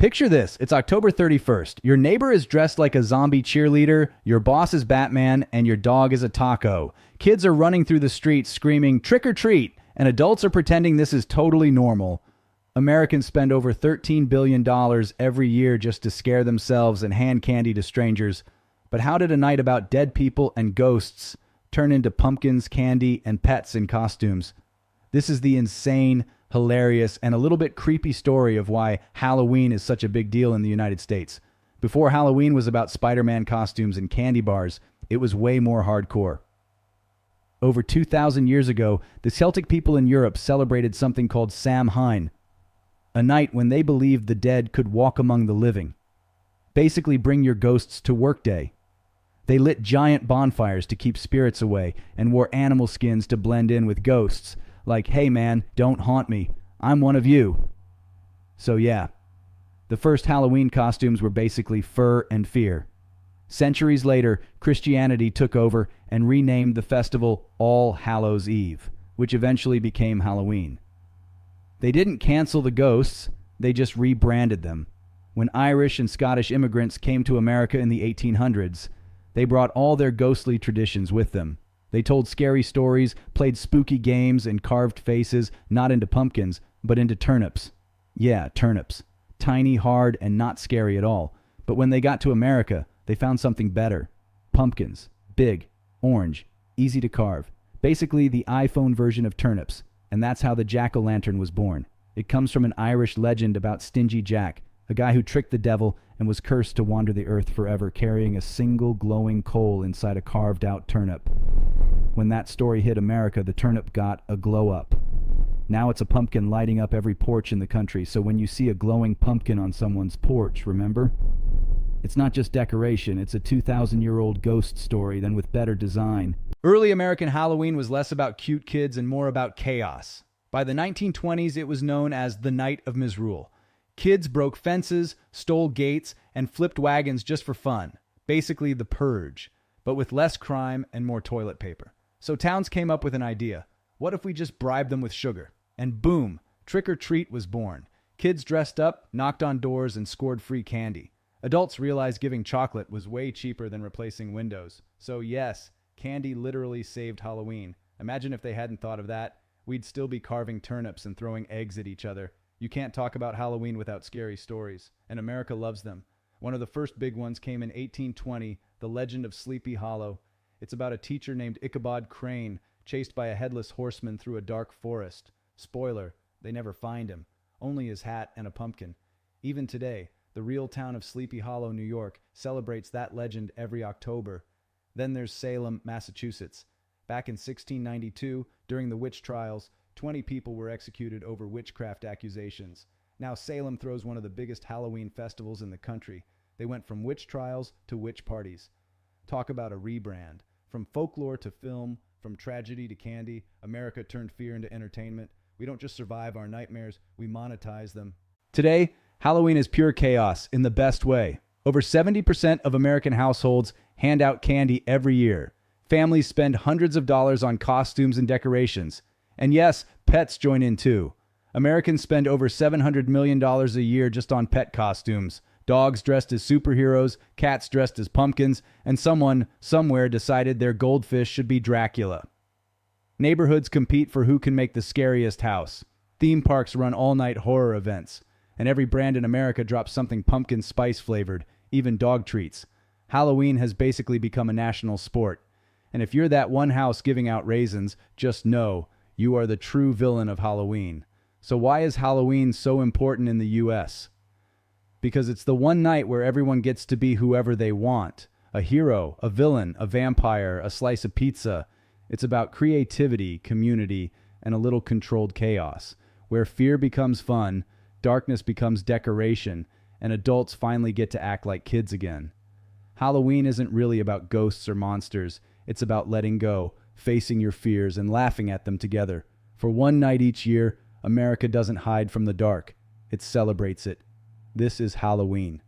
Picture this. It's October 31st. Your neighbor is dressed like a zombie cheerleader, your boss is Batman, and your dog is a taco. Kids are running through the streets screaming, "Trick or treat," and adults are pretending this is totally normal. Americans spend over $13 billion every year just to scare themselves and hand candy to strangers. But how did a night about dead people and ghosts turn into pumpkins, candy, and pets in costumes? This is the insane, hilarious, and a little bit creepy story of why Halloween is such a big deal in the United States. Before Halloween was about Spider-Man costumes and candy bars, it was way more hardcore. Over 2,000 years ago, the Celtic people in Europe celebrated something called Samhain, a night when they believed the dead could walk among the living. Basically, bring your ghosts to work day. They lit giant bonfires to keep spirits away and wore animal skins to blend in with ghosts. Like, hey man, don't haunt me. I'm one of you. So yeah, the first Halloween costumes were basically fur and fear. Centuries later, Christianity took over and renamed the festival All Hallows Eve, which eventually became Halloween. They didn't cancel the ghosts, they just rebranded them. When Irish and Scottish immigrants came to America in the 1800s, they brought all their ghostly traditions with them. They told scary stories, played spooky games, and carved faces, not into pumpkins, but into turnips. Yeah, turnips. Tiny, hard, and not scary at all. But when they got to America, they found something better. Pumpkins. Big, orange, easy to carve. Basically the iPhone version of turnips. And that's how the jack-o'-lantern was born. It comes from an Irish legend about Stingy Jack, a guy who tricked the devil and was cursed to wander the earth forever, carrying a single glowing coal inside a carved-out turnip. When that story hit America, the turnip got a glow-up. Now it's a pumpkin lighting up every porch in the country, so when you see a glowing pumpkin on someone's porch, remember? It's not just decoration, it's a 2,000-year-old ghost story, then with better design. Early American Halloween was less about cute kids and more about chaos. By the 1920s, it was known as the Night of Misrule. Kids broke fences, stole gates, and flipped wagons just for fun. Basically the purge, but with less crime and more toilet paper. So towns came up with an idea. What if we just bribed them with sugar? And boom, Trick or Treat was born. Kids dressed up, knocked on doors, and scored free candy. Adults realized giving chocolate was way cheaper than replacing windows. So yes, candy literally saved Halloween. Imagine if they hadn't thought of that. We'd still be carving turnips and throwing eggs at each other. You can't talk about Halloween without scary stories, and America loves them. One of the first big ones came in 1820, The Legend of Sleepy Hollow. It's about a teacher named Ichabod Crane, chased by a headless horseman through a dark forest. Spoiler, they never find him. Only his hat and a pumpkin. Even today, the real town of Sleepy Hollow, New York, celebrates that legend every October. Then there's Salem, Massachusetts. Back in 1692, during the witch trials, 20 people were executed over witchcraft accusations. Now Salem throws one of the biggest Halloween festivals in the country. They went from witch trials to witch parties. Talk about a rebrand. From folklore to film, from tragedy to candy, America turned fear into entertainment. We don't just survive our nightmares, we monetize them. Today, Halloween is pure chaos in the best way. Over 70% of American households hand out candy every year. Families spend hundreds of dollars on costumes and decorations. And yes, pets join in too. Americans spend over $700 million a year just on pet costumes. Dogs dressed as superheroes, cats dressed as pumpkins, and someone, somewhere decided their goldfish should be Dracula. Neighborhoods compete for who can make the scariest house. Theme parks run all-night horror events. And every brand in America drops something pumpkin spice flavored, even dog treats. Halloween has basically become a national sport. And if you're that one house giving out raisins, just know you are the true villain of Halloween. So why is Halloween so important in the U.S.? Because it's the one night where everyone gets to be whoever they want. A hero, a villain, a vampire, a slice of pizza. It's about creativity, community, and a little controlled chaos, where fear becomes fun, darkness becomes decoration, and adults finally get to act like kids again. Halloween isn't really about ghosts or monsters. It's about letting go, facing your fears, and laughing at them together. For one night each year, America doesn't hide from the dark. It celebrates it. This is Halloween.